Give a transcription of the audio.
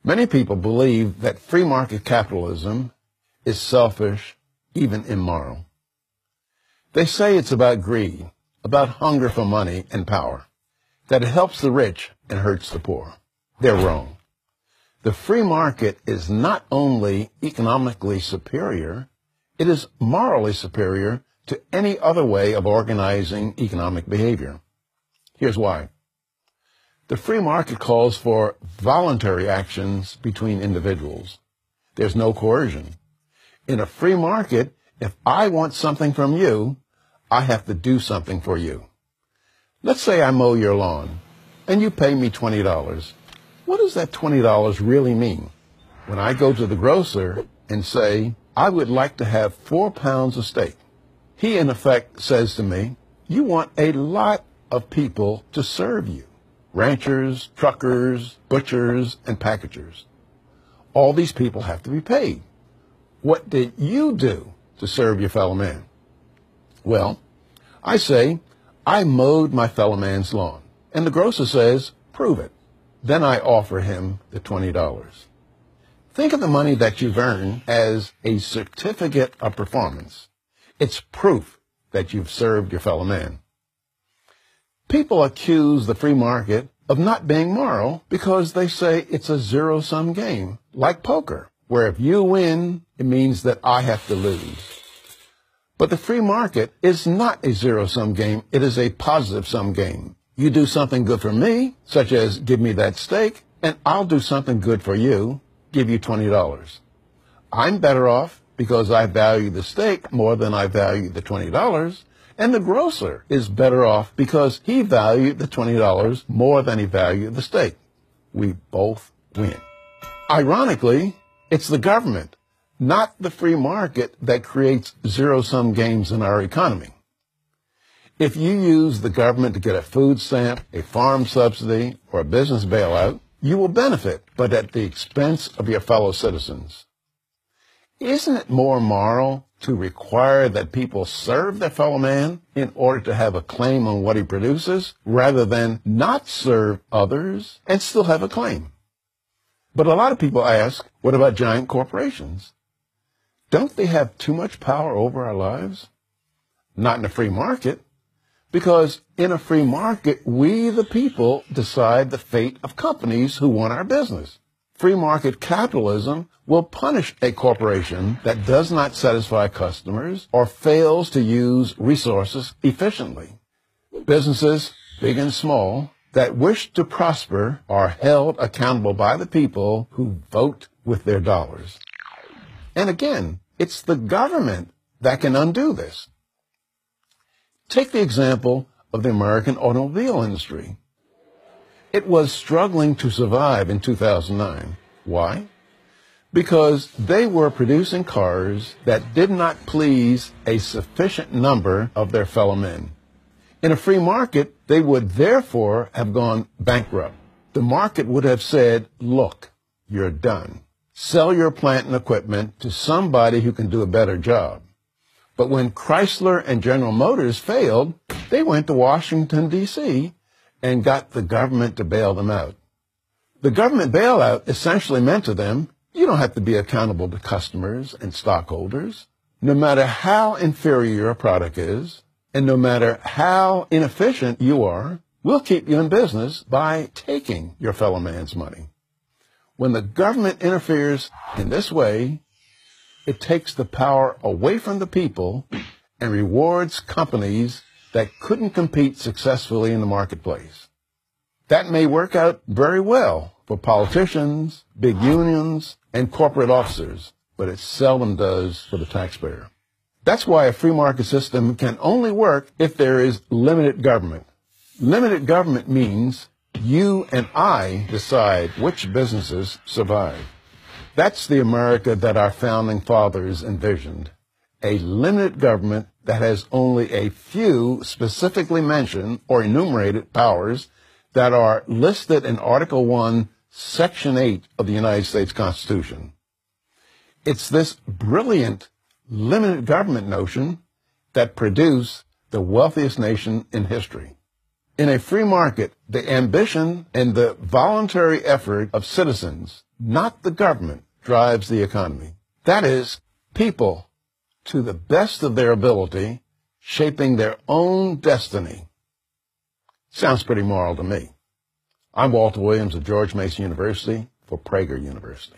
Many people believe that free market capitalism is selfish, even immoral. They say it's about greed, about hunger for money and power, that it helps the rich and hurts the poor. They're wrong. The free market is not only economically superior, it is morally superior to any other way of organizing economic behavior. Here's why. The free market calls for voluntary actions between individuals. There's no coercion. In a free market, if I want something from you, I have to do something for you. Let's say I mow your lawn, and you pay me $20. What does that $20 really mean? When I go to the grocer and say, I would like to have 4 pounds of steak, he in effect says to me, you want a lot of people to serve you. Ranchers, truckers, butchers, and packagers. All these people have to be paid. What did you do to serve your fellow man? Well, I say, I mowed my fellow man's lawn. And the grocer says, prove it. Then I offer him the $20. Think of the money that you've earned as a certificate of performance. It's proof that you've served your fellow man. People accuse the free market of not being moral because they say it's a zero-sum game, like poker, where if you win, it means that I have to lose. But the free market is not a zero-sum game. It is a positive-sum game. You do something good for me, such as give me that steak, and I'll do something good for you, give you $20. I'm better off because I value the steak more than I value the $20, and the grocer is better off because he valued the $20 more than he valued the steak. We both win. Ironically, it's the government, not the free market, that creates zero-sum games in our economy. If you use the government to get a food stamp, a farm subsidy, or a business bailout, you will benefit, but at the expense of your fellow citizens. Isn't it more moral to require that people serve their fellow man in order to have a claim on what he produces, rather than not serve others and still have a claim? But a lot of people ask, what about giant corporations? Don't they have too much power over our lives? Not in a free market, because in a free market, we, the people, decide the fate of companies who want our business. Free market capitalism will punish a corporation that does not satisfy customers or fails to use resources efficiently. Businesses, big and small, that wish to prosper are held accountable by the people who vote with their dollars. And again, it's the government that can undo this. Take the example of the American automobile industry. It was struggling to survive in 2009. Why? Because they were producing cars that did not please a sufficient number of their fellow men. In a free market, they would therefore have gone bankrupt. The market would have said, look, you're done. Sell your plant and equipment to somebody who can do a better job. But when Chrysler and General Motors failed, they went to Washington, D.C., and got the government to bail them out. The government bailout essentially meant to them, you don't have to be accountable to customers and stockholders. No matter how inferior your product is, and no matter how inefficient you are, we'll keep you in business by taking your fellow man's money. When the government interferes in this way, it takes the power away from the people and rewards companies that couldn't compete successfully in the marketplace. That may work out very well for politicians, big unions, and corporate officers, but it seldom does for the taxpayer. That's why a free market system can only work if there is limited government. Limited government means you and I decide which businesses survive. That's the America that our founding fathers envisioned. A limited government that has only a few specifically mentioned or enumerated powers that are listed in Article 1, Section 8 of the United States Constitution. It's this brilliant limited government notion that produced the wealthiest nation in history. In a free market, the ambition and the voluntary effort of citizens, not the government, drives the economy. That is, people, to the best of their ability, shaping their own destiny. Sounds pretty moral to me. I'm Walter Williams of George Mason University for Prager University.